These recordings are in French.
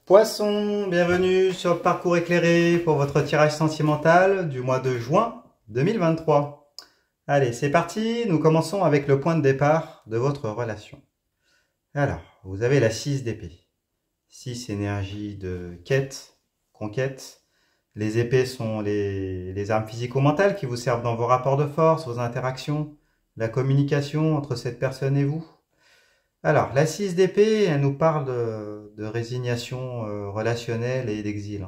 Poisson, bienvenue sur le parcours éclairé pour votre tirage sentimental du mois de juin 2023. Allez, c'est parti, nous commençons avec le point de départ de votre relation. Alors, vous avez la 6 d'épée. 6 énergie de quête, conquête. Les épées sont les armes physico-mentales qui vous servent dans vos rapports de force, vos interactions, la communication entre cette personne et vous. Alors, la 6 d'épée, elle nous parle de résignation relationnelle et d'exil.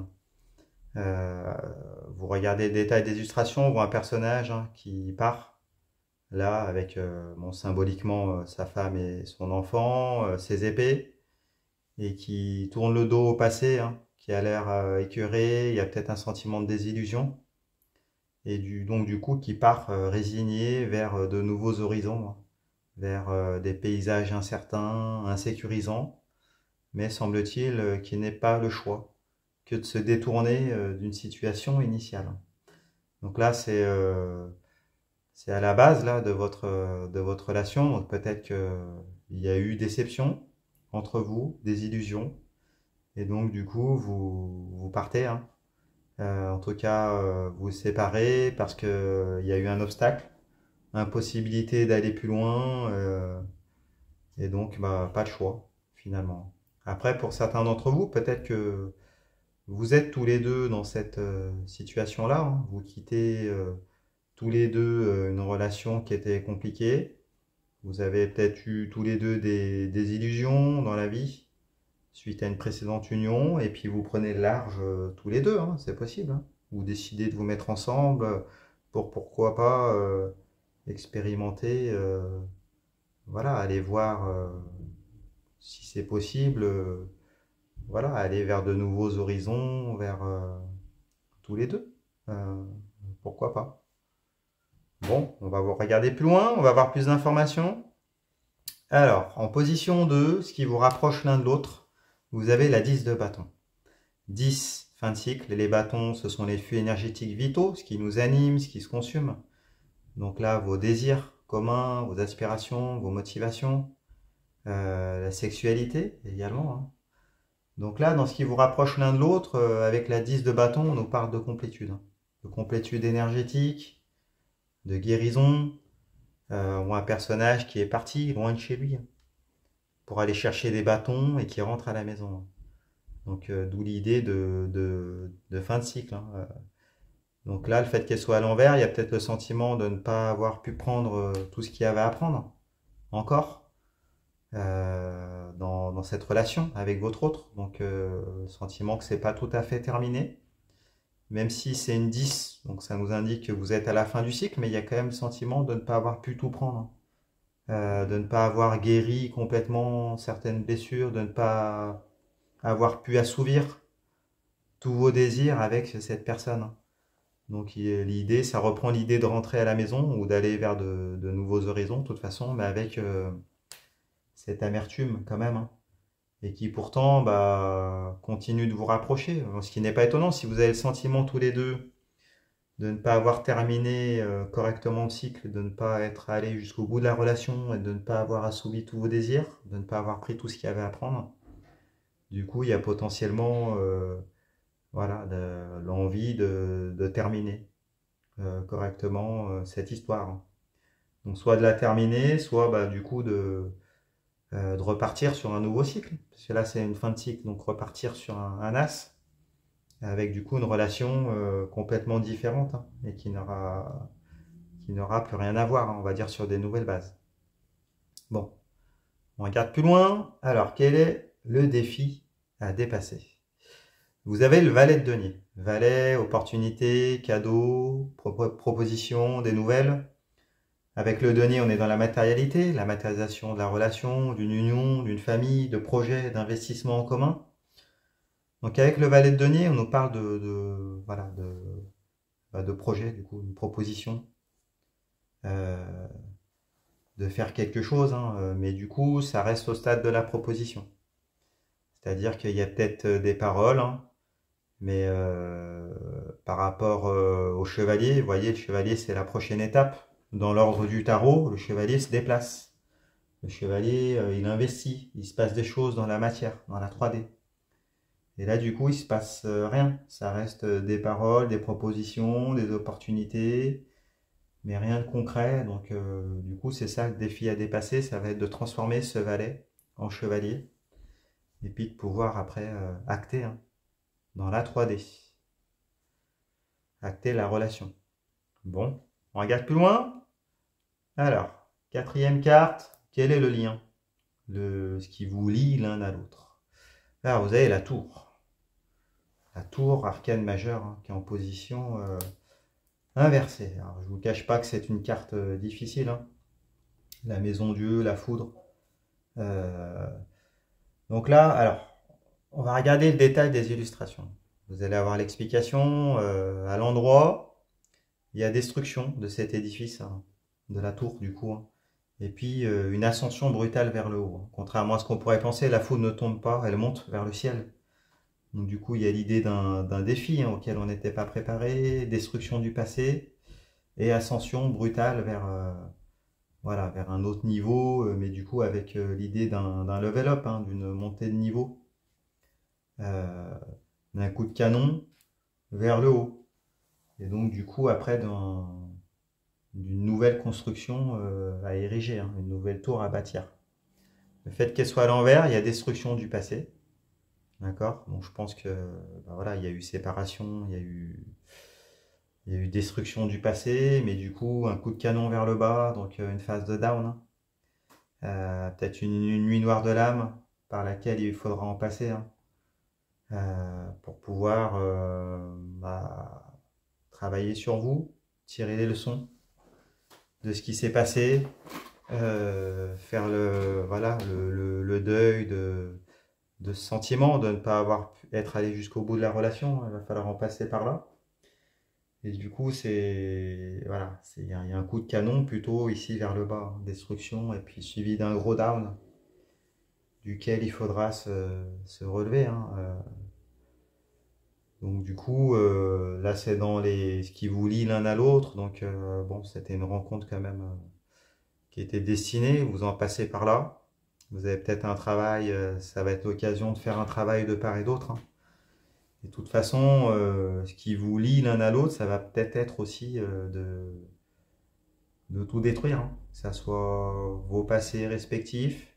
Vous regardez le détail des illustrations, on voit un personnage qui part, là, avec symboliquement sa femme et son enfant, ses épées, et qui tourne le dos au passé, qui a l'air écœuré, il y a peut-être un sentiment de désillusion, et donc du coup qui part résigné vers de nouveaux horizons, vers des paysages incertains, insécurisants, mais semble-t-il qu'il n'ait pas le choix que de se détourner d'une situation initiale. Donc là, c'est à la base là, de votre relation, donc peut-être qu'il y a eu déception entre vous, des illusions, et donc du coup, vous partez. En tout cas, vous vous séparez parce qu'il y a eu un obstacle, impossibilité d'aller plus loin, et donc pas de choix finalement. Après, pour certains d'entre vous, peut-être que vous êtes tous les deux dans cette situation-là. Vous quittez tous les deux une relation qui était compliquée. Vous avez peut-être eu tous les deux des illusions dans la vie suite à une précédente union, et puis vous prenez le large tous les deux, c'est possible. Vous décidez de vous mettre ensemble pour pourquoi pas expérimenter, voilà, aller voir si c'est possible, voilà, aller vers de nouveaux horizons, vers tous les deux. Euh, Pourquoi pas? Bon, on va regarder plus loin, on va avoir plus d'informations. Alors, en position 2, ce qui vous rapproche l'un de l'autre, vous avez la 10 de bâton. 10, fin de cycle, les bâtons, ce sont les flux énergétiques vitaux, ce qui nous anime, ce qui se consume. Donc là, vos désirs communs, vos aspirations, vos motivations, la sexualité également. Donc là, dans ce qui vous rapproche l'un de l'autre, avec la 10 de bâton, on nous parle de complétude énergétique, de guérison, ou un personnage qui est parti loin de chez lui pour aller chercher des bâtons et qui rentre à la maison. Donc d'où l'idée de fin de cycle. Donc là, le fait qu'elle soit à l'envers, il y a peut-être le sentiment de ne pas avoir pu prendre tout ce qu'il y avait à prendre encore dans cette relation avec votre autre. Donc le sentiment que c'est pas tout à fait terminé. Même si c'est une 10, donc ça nous indique que vous êtes à la fin du cycle, mais il y a quand même le sentiment de ne pas avoir pu tout prendre. De ne pas avoir guéri complètement certaines blessures, de ne pas avoir pu assouvir tous vos désirs avec cette personne. Donc l'idée, ça reprend l'idée de rentrer à la maison ou d'aller vers de nouveaux horizons, de toute façon, mais avec cette amertume quand même, et qui pourtant continue de vous rapprocher. Ce qui n'est pas étonnant si vous avez le sentiment tous les deux de ne pas avoir terminé correctement le cycle, de ne pas être allé jusqu'au bout de la relation et de ne pas avoir assouvi tous vos désirs, de ne pas avoir pris tout ce qu'il y avait à prendre. Du coup, il y a potentiellement voilà, l'envie de terminer correctement cette histoire. Donc soit de la terminer, soit du coup de repartir sur un nouveau cycle. Parce que là, c'est une fin de cycle, donc repartir sur un as avec du coup une relation complètement différente et qui n'aura plus rien à voir, on va dire, sur des nouvelles bases. Bon, on regarde plus loin. Alors, quel est le défi à dépasser? Vous avez le valet de denier. Valet, opportunité, cadeau, proposition, des nouvelles. Avec le denier, on est dans la matérialité, la matérialisation de la relation, d'une union, d'une famille, de projets, d'investissements en commun. Donc avec le valet de denier, on nous parle voilà, de projet, du coup, une proposition, de faire quelque chose, mais du coup, ça reste au stade de la proposition. C'est-à-dire qu'il y a peut-être des paroles, mais par rapport au chevalier, vous voyez, le chevalier, c'est la prochaine étape. Dans l'ordre du tarot, le chevalier se déplace. Le chevalier, il investit, il se passe des choses dans la matière, dans la 3D. Et là, du coup, il se passe rien. Ça reste des paroles, des propositions, des opportunités, mais rien de concret. Donc, du coup, c'est ça le défi à dépasser. Ça va être de transformer ce valet en chevalier. Et puis de pouvoir après acter hein, dans la 3D. Acter la relation. Bon, on regarde plus loin. Alors, quatrième carte, quel est le lien? Ce qui vous lie l'un à l'autre. Alors, vous avez la tour. La tour, arcane majeure, hein, qui est en position inversée. Alors, je ne vous cache pas que c'est une carte difficile. Hein. La maison Dieu, la foudre. Euh, donc là, alors, on va regarder le détail des illustrations. Vous allez avoir l'explication à l'endroit. Il y a destruction de cet édifice, hein, de la tour du coup. Hein. Et puis une ascension brutale vers le haut. Hein. Contrairement à ce qu'on pourrait penser, la foudre ne tombe pas, elle monte vers le ciel. Donc du coup, il y a l'idée d'un défi hein, auquel on n'était pas préparé, destruction du passé et ascension brutale vers, voilà, vers un autre niveau, mais du coup avec l'idée d'un level up, hein, d'une montée de niveau, d'un coup de canon vers le haut. Et donc du coup après d'une nouvelle construction à ériger, hein, une nouvelle tour à bâtir. Le fait qu'elle soit à l'envers, il y a destruction du passé. D'accord. Donc je pense que ben voilà, il y a eu séparation, il y a eu destruction du passé, mais du coup un coup de canon vers le bas, donc une phase de down. Hein. Peut-être une nuit noire de l'âme par laquelle il faudra en passer hein, pour pouvoir bah, travailler sur vous, tirer les leçons de ce qui s'est passé, faire voilà, le deuil de ce sentiment, de ne pas être allé jusqu'au bout de la relation. Il va falloir en passer par là. Et du coup, voilà, il y a un coup de canon plutôt ici vers le bas, hein, destruction, et puis suivi d'un gros down duquel il faudra se relever. Hein, Donc du coup, là c'est dans ce qui vous lie l'un à l'autre. Donc bon, c'était une rencontre quand même qui était destinée. Vous en passez par là. Vous avez peut-être un travail, ça va être l'occasion de faire un travail de part et d'autre. Hein. Et de toute façon, ce qui vous lie l'un à l'autre, ça va peut-être être aussi de tout détruire. Hein. Que ça soit vos passés respectifs,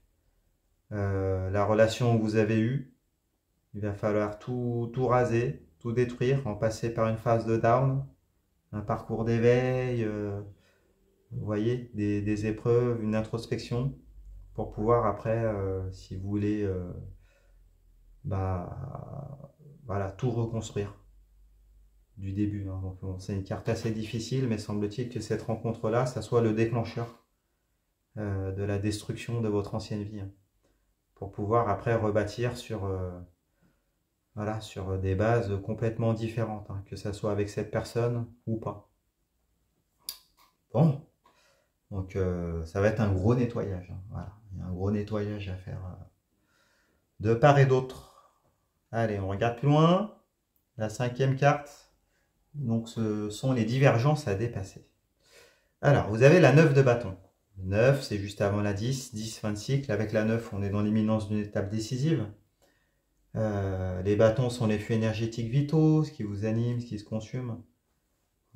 la relation que vous avez eue. Il va falloir tout raser, tout détruire, en passer par une phase de down, un parcours d'éveil, vous voyez, des épreuves, une introspection, pour pouvoir après, si vous voulez, bah, voilà, tout reconstruire du début. Hein. Donc bon, c'est une carte assez difficile, mais semble-t-il que cette rencontre-là, ça soit le déclencheur de la destruction de votre ancienne vie, hein, pour pouvoir après rebâtir voilà, sur des bases complètement différentes, hein, que ça soit avec cette personne ou pas. Bon, donc ça va être un gros nettoyage. Hein, voilà. Il y a un gros nettoyage à faire de part et d'autre. Allez, on regarde plus loin. La cinquième carte. Donc ce sont les divergences à dépasser. Alors, vous avez la 9 de bâton. 9, c'est juste avant la 10. 10, fin de cycle. Avec la 9, on est dans l'imminence d'une étape décisive. Les bâtons sont les flux énergétiques vitaux, ce qui vous anime, ce qui se consume.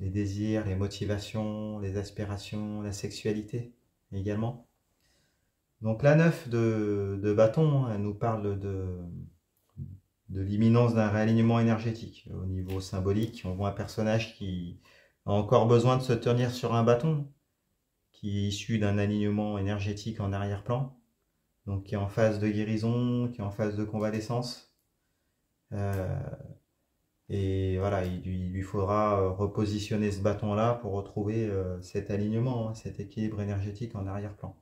Les désirs, les motivations, les aspirations, la sexualité également. Donc la 9 de bâton, elle nous parle de l'imminence d'un réalignement énergétique. Au niveau symbolique, on voit un personnage qui a encore besoin de se tenir sur un bâton, qui est issu d'un alignement énergétique en arrière-plan, donc qui est en phase de guérison, qui est en phase de convalescence. Et voilà, il lui faudra repositionner ce bâton-là pour retrouver cet alignement, hein, cet équilibre énergétique en arrière-plan.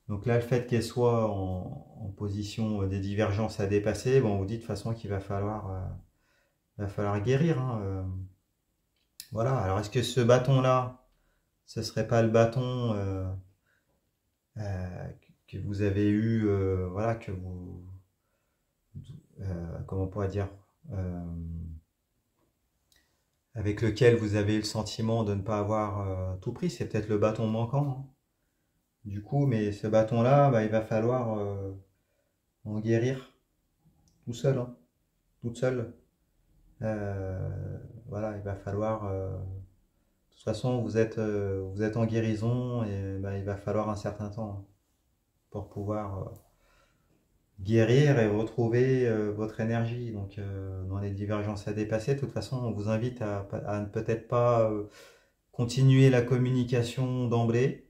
Donc là, le fait qu'elle soit en position des divergences à dépasser, bon, on vous dit de toute façon qu'il va falloir guérir. Hein, voilà, alors est-ce que ce bâton-là, ce serait pas le bâton que vous avez eu, voilà, comment on pourrait dire, avec lequel vous avez eu le sentiment de ne pas avoir tout pris, c'est peut-être le bâton manquant. Hein. Du coup, mais ce bâton-là, bah, il va falloir en guérir tout seul. Hein. toute seule. Voilà, il va falloir... de toute façon, vous êtes en guérison et bah, il va falloir un certain temps pour pouvoir guérir et retrouver votre énergie. Donc, dans les divergences à dépasser, de toute façon, on vous invite à ne peut-être pas continuer la communication d'emblée,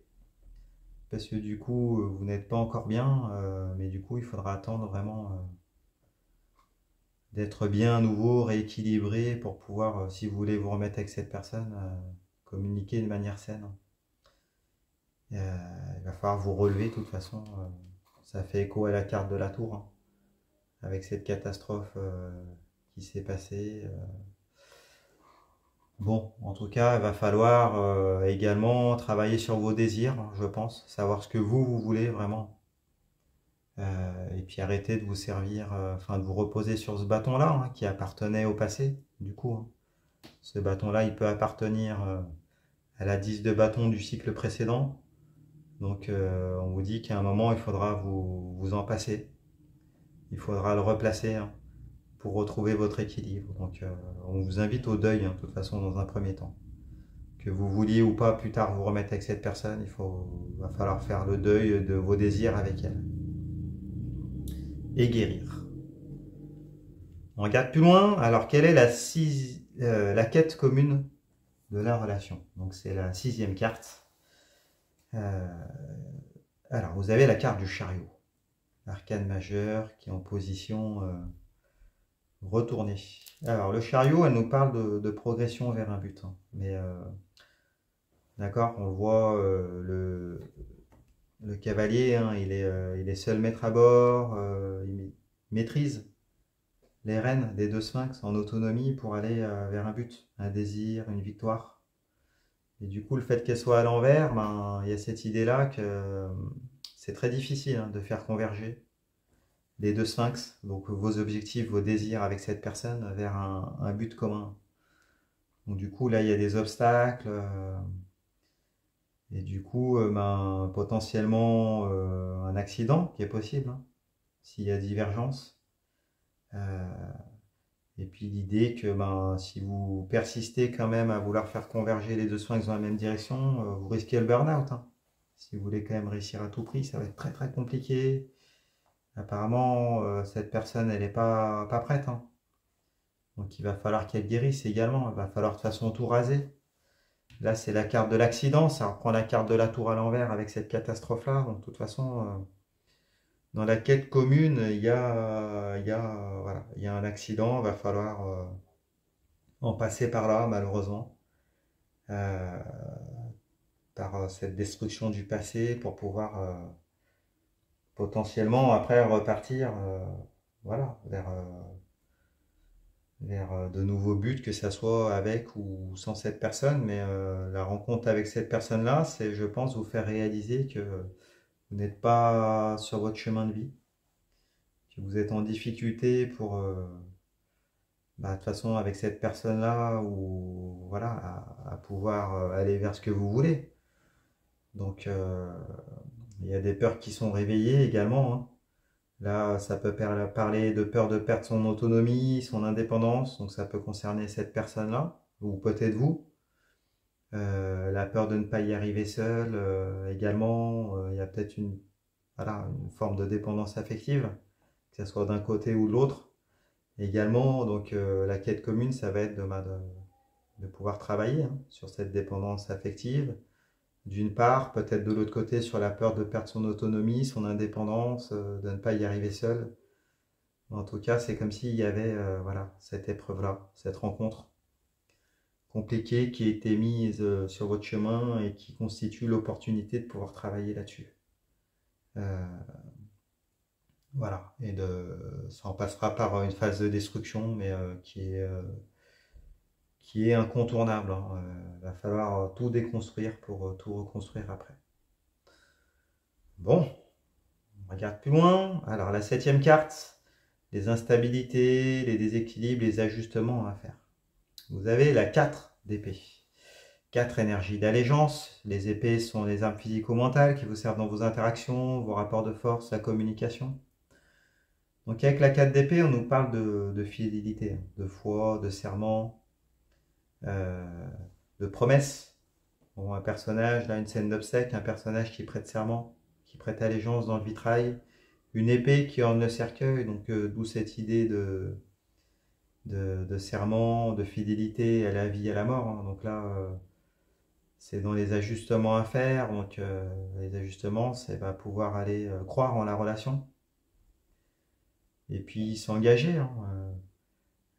parce que du coup, vous n'êtes pas encore bien, mais du coup, il faudra attendre vraiment d'être bien à nouveau, rééquilibré pour pouvoir, si vous voulez vous remettre avec cette personne, communiquer de manière saine. Il va falloir vous relever de toute façon. Ça fait écho à la carte de la tour, hein, avec cette catastrophe qui s'est passée. Bon, en tout cas, il va falloir également travailler sur vos désirs, je pense, savoir ce que vous voulez vraiment. Et puis arrêter de vous servir, enfin de vous reposer sur ce bâton-là, hein, qui appartenait au passé, du coup. Hein. Ce bâton-là, il peut appartenir à la 10 de bâton du cycle précédent. Donc on vous dit qu'à un moment, il faudra vous en passer. Il faudra le replacer, hein, pour retrouver votre équilibre. Donc on vous invite au deuil, hein, de toute façon, dans un premier temps. Que vous vouliez ou pas plus tard vous remettre avec cette personne, va falloir faire le deuil de vos désirs avec elle. Et guérir. On regarde plus loin. Alors, quelle est la quête commune de la relation? Donc, c'est la 6e carte. Alors, vous avez la carte du chariot. Arcane majeur qui est en position retournée. Alors, le chariot, elle nous parle de progression vers un but. Hein. Mais, d'accord, on le voit, le cavalier, hein, il est seul maître à bord, il maîtrise les rênes des 2 sphinx en autonomie pour aller vers un but, un désir, une victoire. Et du coup, le fait qu'elle soit à l'envers, ben, il y a cette idée-là que c'est très difficile, hein, de faire converger les 2 sphinx, donc vos objectifs, vos désirs avec cette personne vers un but commun. Donc du coup, là, il y a des obstacles, et du coup, ben, potentiellement un accident qui est possible, hein, s'il y a divergence. Et puis l'idée que ben, si vous persistez quand même à vouloir faire converger les 2 sphinx dans la même direction, vous risquez le burn-out. Hein. Si vous voulez quand même réussir à tout prix, ça va être très très compliqué. Apparemment, cette personne, elle n'est pas prête. Hein. Donc il va falloir qu'elle guérisse également. Il va falloir de toute façon tout raser. Là, c'est la carte de l'accident. Ça reprend la carte de la tour à l'envers avec cette catastrophe-là. Donc de toute façon, dans la quête commune, voilà, il y a un accident. Il va falloir en passer par là, malheureusement, euh, par cette destruction du passé pour pouvoir potentiellement après repartir voilà, vers de nouveaux buts, que ça soit avec ou sans cette personne. Mais la rencontre avec cette personne-là, c'est, je pense, vous faire réaliser que vous n'êtes pas sur votre chemin de vie, que vous êtes en difficulté pour... bah, de toute façon, avec cette personne-là, ou voilà, à pouvoir aller vers ce que vous voulez. Donc, il y a des peurs qui sont réveillées également. Hein. Là, ça peut parler de peur de perdre son autonomie, son indépendance. Donc, ça peut concerner cette personne-là, ou peut-être vous. La peur de ne pas y arriver seul également. Il y a peut-être voilà, une forme de dépendance affective, que ce soit d'un côté ou de l'autre. Également, donc, la quête commune, ça va être de pouvoir travailler, hein, sur cette dépendance affective. D'une part, peut-être de l'autre côté, sur la peur de perdre son autonomie, son indépendance, de ne pas y arriver seul. En tout cas, c'est comme s'il y avait voilà, cette épreuve-là, cette rencontre compliquée qui a été mise sur votre chemin et qui constitue l'opportunité de pouvoir travailler là-dessus. Voilà, et ça en passera par une phase de destruction, mais qui est incontournable. Hein. Va falloir tout déconstruire pour tout reconstruire après. Bon, on regarde plus loin. Alors la 7e carte, les instabilités, les déséquilibres, les ajustements à faire. Vous avez la 4 d'épée. 4 énergies d'allégeance. Les épées sont les armes physico-mentales qui vous servent dans vos interactions, vos rapports de force, la communication. Donc avec la 4 d'épée, on nous parle de fidélité, hein, de foi, de serment, euh, de promesse. Bon, un personnage, là, une scène d'obsèque, un personnage qui prête serment, qui prête allégeance dans le vitrail, une épée qui orne le cercueil, donc d'où cette idée de serment, de fidélité à la vie et à la mort, hein. Donc là, c'est dans les ajustements à faire. Donc les ajustements, c'est va pouvoir aller croire en la relation et puis s'engager, hein.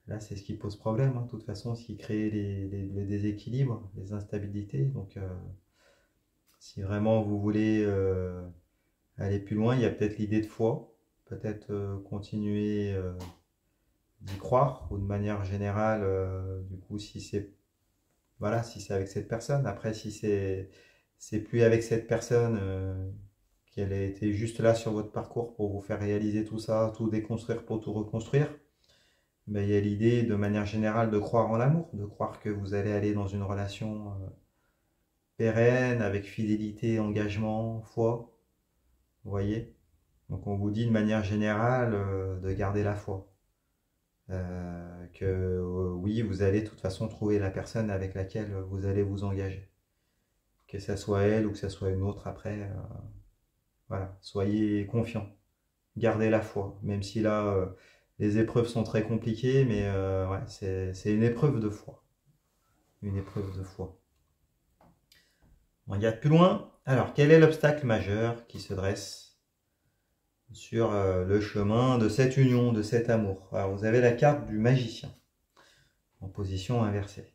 Là, c'est ce qui pose problème, hein, de toute façon, ce qui crée les déséquilibres, les instabilités. Donc, si vraiment vous voulez aller plus loin, il y a peut-être l'idée de foi, peut-être continuer d'y croire, ou de manière générale, du coup, si c'est voilà, si c'est avec cette personne. Après, si c'est plus avec cette personne, qu'elle a été juste là sur votre parcours pour vous faire réaliser tout ça, tout déconstruire pour tout reconstruire, ben, il y a l'idée de manière générale de croire en l'amour, de croire que vous allez aller dans une relation pérenne, avec fidélité, engagement, foi, vous voyez. Donc on vous dit de manière générale de garder la foi. Que oui, vous allez de toute façon trouver la personne avec laquelle vous allez vous engager. Que ça soit elle ou que ça soit une autre après, voilà, soyez confiants, gardez la foi, même si là les épreuves sont très compliquées, mais ouais, c'est une épreuve de foi, une épreuve de foi. On regarde plus loin. Alors, quel est l'obstacle majeur qui se dresse sur le chemin de cette union, de cet amour? Alors, vous avez la carte du magicien en position inversée.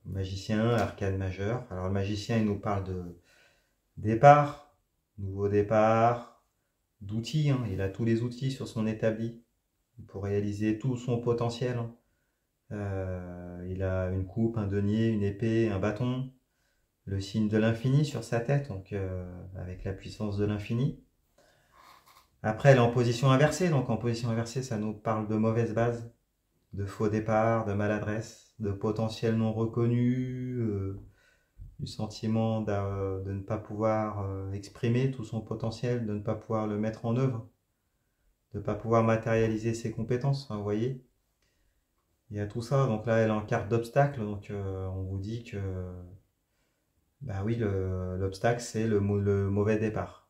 Magicien, arcane majeur. Alors, le magicien, il nous parle de départ, nouveau départ, d'outils, hein. Il a tous les outils sur son établi pour réaliser tout son potentiel, hein. Il a une coupe, un denier, une épée, un bâton, le signe de l'infini sur sa tête, donc avec la puissance de l'infini. Après, elle est en position inversée, donc en position inversée, ça nous parle de mauvaise base, de faux départ, de maladresse, de potentiel non reconnu, du sentiment de ne pas pouvoir exprimer tout son potentiel, de ne pas pouvoir le mettre en œuvre, de ne pas pouvoir matérialiser ses compétences, hein, vous voyez. Il y a tout ça, donc là elle est en carte d'obstacle, donc on vous dit que bah oui, l'obstacle c'est le mauvais départ.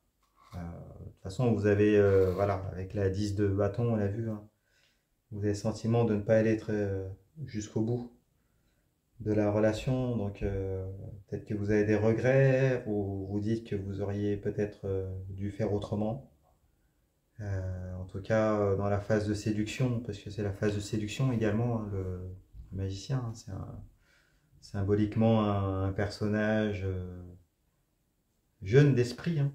De toute façon, vous avez, voilà, avec la 10 de bâton, on l'a vu, hein, vous avez le sentiment de ne pas aller jusqu'au bout de la relation, donc peut-être que vous avez des regrets, ou vous dites que vous auriez peut-être dû faire autrement. En tout cas, dans la phase de séduction, parce que c'est la phase de séduction également, hein, le magicien, hein, c'est symboliquement un personnage jeune d'esprit, hein,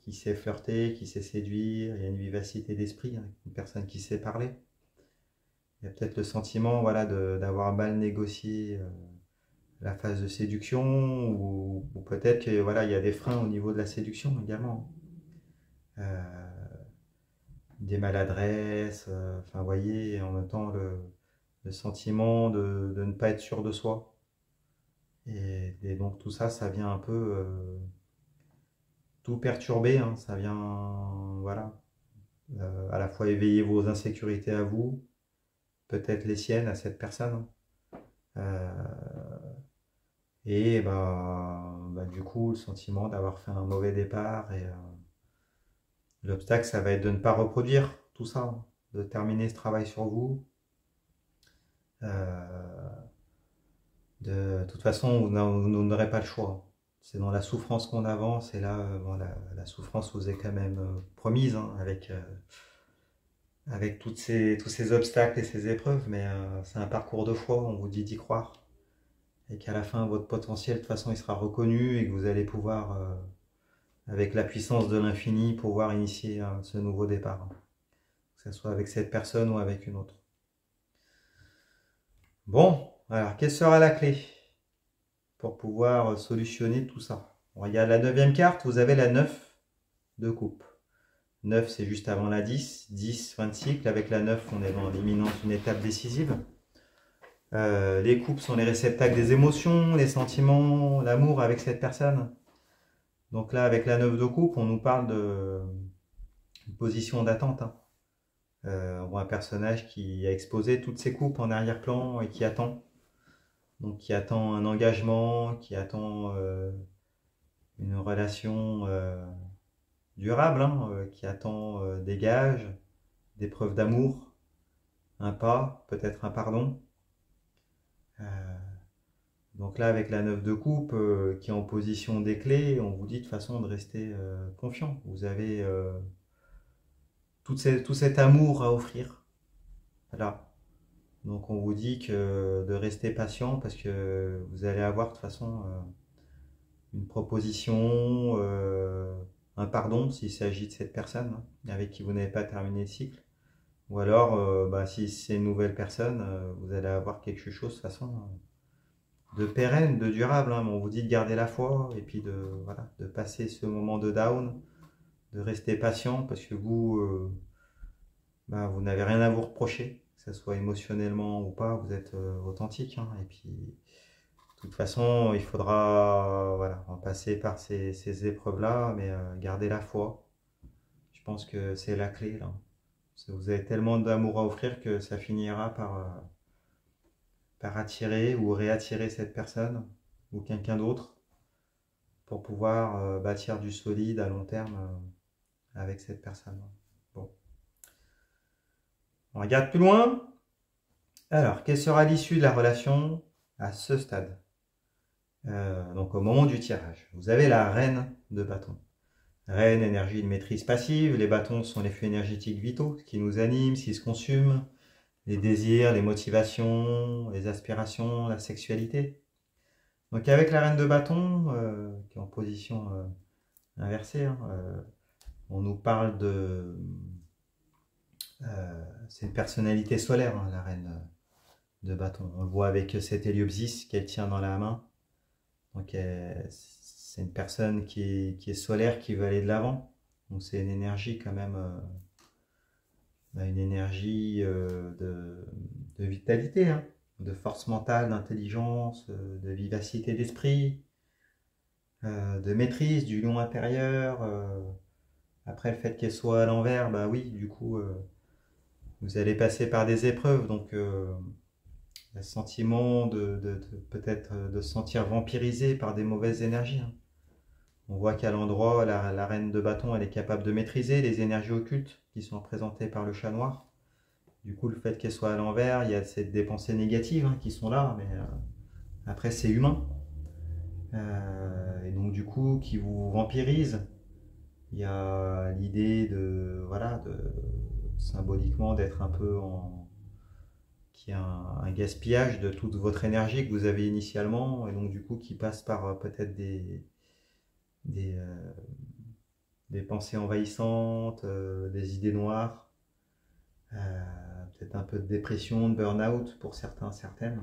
qui sait flirter, qui sait séduire, il y a une vivacité d'esprit, hein, une personne qui sait parler. Il y a peut-être le sentiment, voilà, d'avoir mal négocié la phase de séduction, ou peut-être que voilà, il y a des freins au niveau de la séduction également. Des maladresses, enfin vous voyez, et en même temps le sentiment de ne pas être sûr de soi. Et donc tout ça, ça vient un peu tout perturber, hein, ça vient, voilà, à la fois éveiller vos insécurités à vous, peut-être les siennes à cette personne. Et bah, du coup, le sentiment d'avoir fait un mauvais départ. Et l'obstacle, ça va être de ne pas reproduire tout ça, hein, de terminer ce travail sur vous. De toute façon, vous n'aurez pas le choix. C'est dans la souffrance qu'on avance, et là, bon, la souffrance vous est quand même promise, hein, avec tous ces obstacles et ces épreuves, mais c'est un parcours de foi, on vous dit d'y croire, et qu'à la fin, votre potentiel, de toute façon, il sera reconnu, et que vous allez pouvoir, avec la puissance de l'infini, pouvoir initier ce nouveau départ, hein, que ce soit avec cette personne ou avec une autre. Bon, alors, quelle sera la clé pour pouvoir solutionner tout ça? On regarde la 9e carte, vous avez la 9 de coupe. 9, c'est juste avant la 10. 10, fin de cycle. Avec la 9, on est dans l'imminence d'une étape décisive. Les coupes sont les réceptacles des émotions, les sentiments, l'amour avec cette personne. Donc là, avec la 9 de coupe, on nous parle de position d'attente, hein. On voit un personnage qui a exposé toutes ses coupes en arrière-plan et qui attend. Donc qui attend un engagement, qui attend une relation durable, hein, qui attend des gages, des preuves d'amour, un pas, peut-être un pardon. Euh, donc là, avec la 9 de coupe qui est en position des clés, on vous dit de façon de rester confiant. Vous avez tout cet amour à offrir. Voilà. Donc on vous dit que de rester patient parce que vous allez avoir de toute façon une proposition, un pardon s'il s'agit de cette personne avec qui vous n'avez pas terminé le cycle. Ou alors, si c'est une nouvelle personne, vous allez avoir quelque chose de toute façon de pérenne, de durable. Mais on vous dit de garder la foi et puis de passer ce moment de down, de rester patient parce que vous n'avez rien à vous reprocher, que ce soit émotionnellement ou pas, vous êtes authentique. Et puis, de toute façon, il faudra en passer par ces épreuves-là, mais garder la foi. Je pense que c'est la clé, là. Vous avez tellement d'amour à offrir que ça finira par attirer ou réattirer cette personne ou quelqu'un d'autre pour pouvoir bâtir du solide à long terme avec cette personne. Bon. On regarde plus loin. Alors, quelle sera l'issue de la relation à ce stade? Donc au moment du tirage, vous avez la reine de bâton. Reine, énergie de maîtrise passive. Les bâtons sont les flux énergétiques vitaux, ce qui nous anime, ce qui se consume, les désirs, les motivations, les aspirations, la sexualité. Donc avec la reine de bâton, qui est en position inversée, on nous parle de... c'est une personnalité solaire, la reine de bâton. On le voit avec cet héliopsis qu'elle tient dans la main. Donc c'est une personne qui est solaire, qui veut aller de l'avant. Donc c'est une énergie quand même, une énergie de vitalité, de force mentale, d'intelligence, de vivacité d'esprit, de maîtrise du lion intérieur. Après le fait qu'elle soit à l'envers, oui, du coup, vous allez passer par des épreuves. Donc le sentiment peut-être de se sentir vampirisé par des mauvaises énergies. On voit qu'à l'endroit, la reine de bâton, elle est capable de maîtriser les énergies occultes qui sont représentées par le chat noir. Du coup, le fait qu'elle soit à l'envers, il y a des pensées négatives qui sont là, mais après, c'est humain. Et donc, du coup, qui vous vampirise. Il y a l'idée de symboliquement d'être un peu qui a un gaspillage de toute votre énergie que vous avez initialement, et donc du coup qui passe par peut-être des, des pensées envahissantes, des idées noires, peut-être un peu de dépression, de burn-out pour certains, certaines.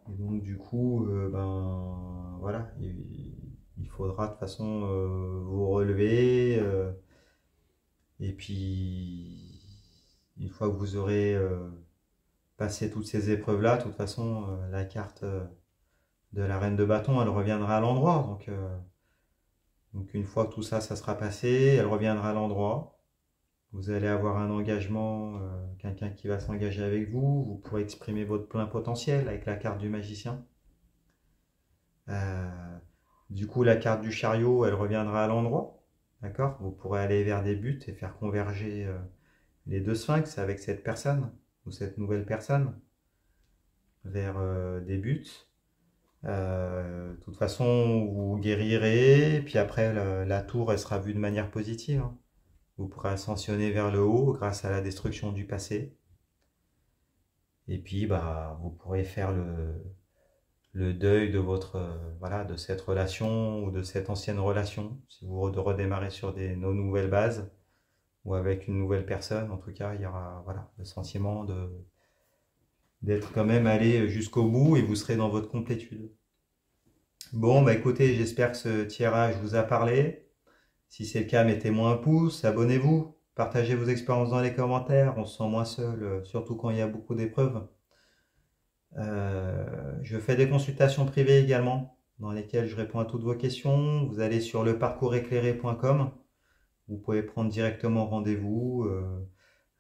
Et donc du coup, il faudra de toute façon vous relever. Et puis, une fois que vous aurez passé toutes ces épreuves-là, de toute façon, la carte de la reine de bâton, elle reviendra à l'endroit. Donc une fois que tout ça, ça sera passé, elle reviendra à l'endroit. Vous allez avoir un engagement, quelqu'un qui va s'engager avec vous. Vous pourrez exprimer votre plein potentiel avec la carte du magicien. Du coup, la carte du chariot, elle reviendra à l'endroit. D'accord? Vous pourrez aller vers des buts et faire converger les deux sphinx avec cette personne ou cette nouvelle personne vers des buts. De toute façon, vous guérirez, puis après, la tour, elle sera vue de manière positive. Vous pourrez ascensionner vers le haut grâce à la destruction du passé. Et puis, vous pourrez faire le deuil de de cette relation ou de cette ancienne relation, si vous redémarrez sur nos nouvelles bases ou avec une nouvelle personne. En tout cas, il y aura le sentiment d'être quand même allé jusqu'au bout et vous serez dans votre complétude. Bon, écoutez, j'espère que ce tirage vous a parlé. Si c'est le cas, mettez-moi un pouce, abonnez-vous, partagez vos expériences dans les commentaires, on se sent moins seul, surtout quand il y a beaucoup d'épreuves. Je fais des consultations privées également, dans lesquelles je réponds à toutes vos questions. Vous allez sur leparcourseclairé.com, vous pouvez prendre directement rendez-vous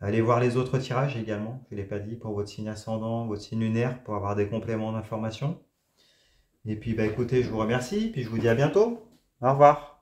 Allez voir les autres tirages également, je ne l'ai pas dit, pour votre signe ascendant, votre signe lunaire, pour avoir des compléments d'information. Et puis, bah, écoutez, je vous remercie, puis je vous dis à bientôt. Au revoir.